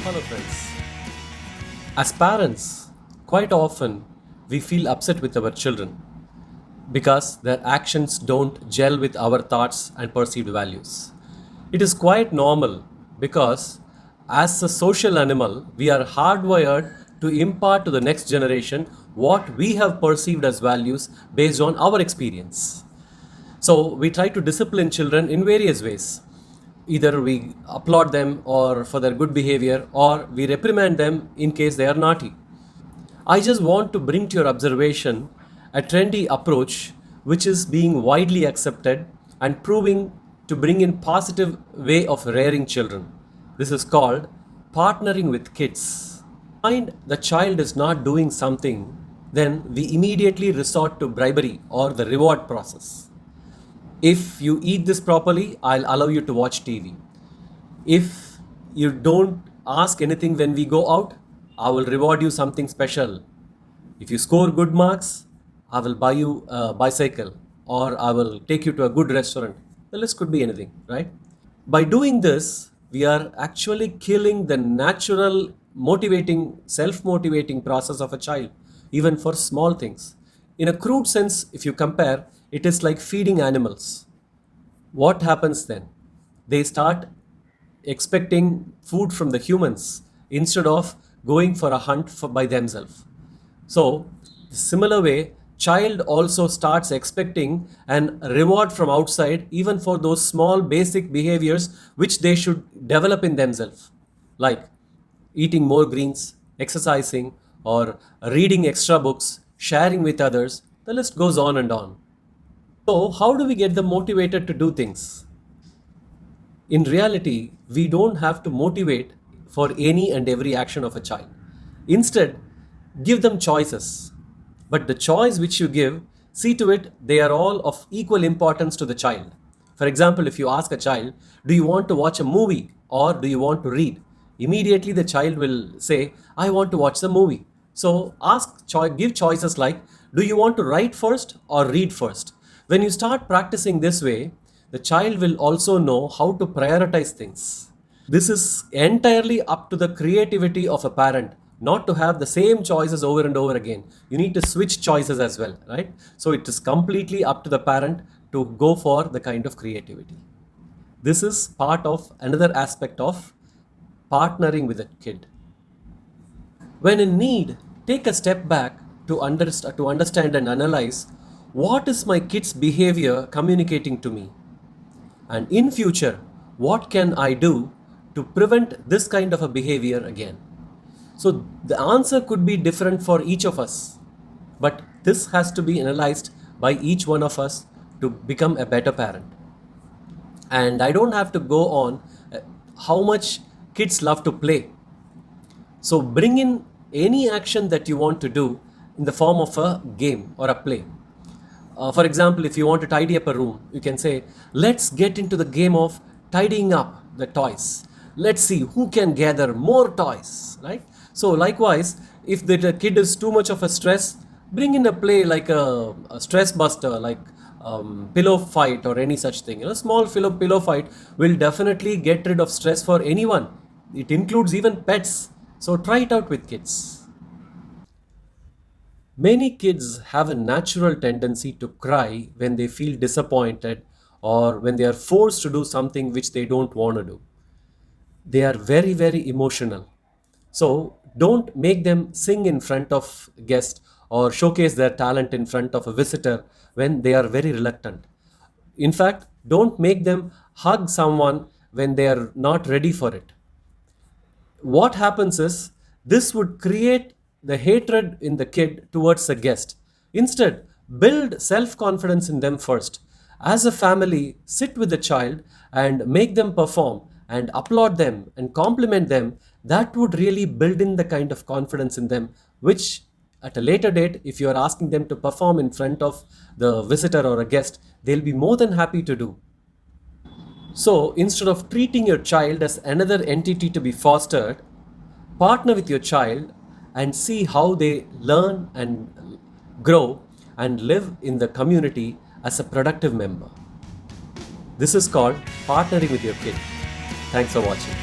Hello, friends. As parents, quite often we feel upset with our children because their actions don't gel with our thoughts and perceived values. It is quite normal because, as a social animal, we are hardwired to impart to the next generation what we have perceived as values based on our experience. So we try to discipline children in various ways. Either we applaud them or for their good behavior, or we reprimand them in case they are naughty. I just want to bring to your observation a trendy approach which is being widely accepted and proving to bring in positive way of rearing children. This is called partnering with kids. Find the child is not doing something, then we immediately resort to bribery or the reward process. If you eat this properly, I'll allow you to watch TV. If you don't ask anything when we go out, I will reward you something special. If you score good marks, I will buy you a bicycle or I will take you to a good restaurant. The list could be anything, right? By doing this, we are actually killing the natural motivating, self motivating process of a child, even for small things. In a crude sense, if you compare, it is like feeding animals. What happens then? They start expecting food from the humans instead of going for a hunt by themselves. So, similar way, child also starts expecting an reward from outside even for those small basic behaviors which they should develop in themselves, like eating more greens, exercising, or reading extra books, sharing with others. The list goes on and on. So, how do we get them motivated to do things? In reality, we don't have to motivate for any and every action of a child. Instead, give them choices. But the choice which you give, see to it they are all of equal importance to the child. For example, if you ask a child, do you want to watch a movie or do you want to read? Immediately the child will say, I want to watch the movie. So give choices like, do you want to write first or read first? When you start practicing this way, the child will also know how to prioritize things. This is entirely up to the creativity of a parent, not to have the same choices over and over again. You need to switch choices as well, right? So it is completely up to the parent to go for the kind of creativity. This is part of another aspect of partnering with a kid. When in need, take a step back to understand and analyze what is my kid's behavior communicating to me, and in future what can I do to prevent this kind of a behavior again. So the answer could be different for each of us, but this has to be analyzed by each one of us to become a better parent. And I don't have to go on how much kids love to play. So bring in any action that you want to do in the form of a game or a play. For example, if you want to tidy up a room, you can say, let's get into the game of tidying up the toys. Let's see who can gather more toys, right? So likewise, if the kid is too much of a stress, bring in a play like a stress buster, like pillow fight or any such thing. Small pillow fight will definitely get rid of stress for anyone. It includes even pets. So try it out with kids. Many kids have a natural tendency to cry when they feel disappointed or when they are forced to do something which they don't want to do. They are very, very emotional. So don't make them sing in front of guests or showcase their talent in front of a visitor when they are very reluctant. In fact, don't make them hug someone when they are not ready for it. What happens is this would create the hatred in the kid towards the guest. Instead, build self confidence in them first. As a family, sit with the child and make them perform and applaud them and compliment them. That would really build in the kind of confidence in them, which at a later date, if you are asking them to perform in front of the visitor or a guest, they'll be more than happy to do. So instead of treating your child as another entity to be fostered, partner with your child and see how they learn and grow and live in the community as a productive member. This is called partnering with your kid. Thanks for watching.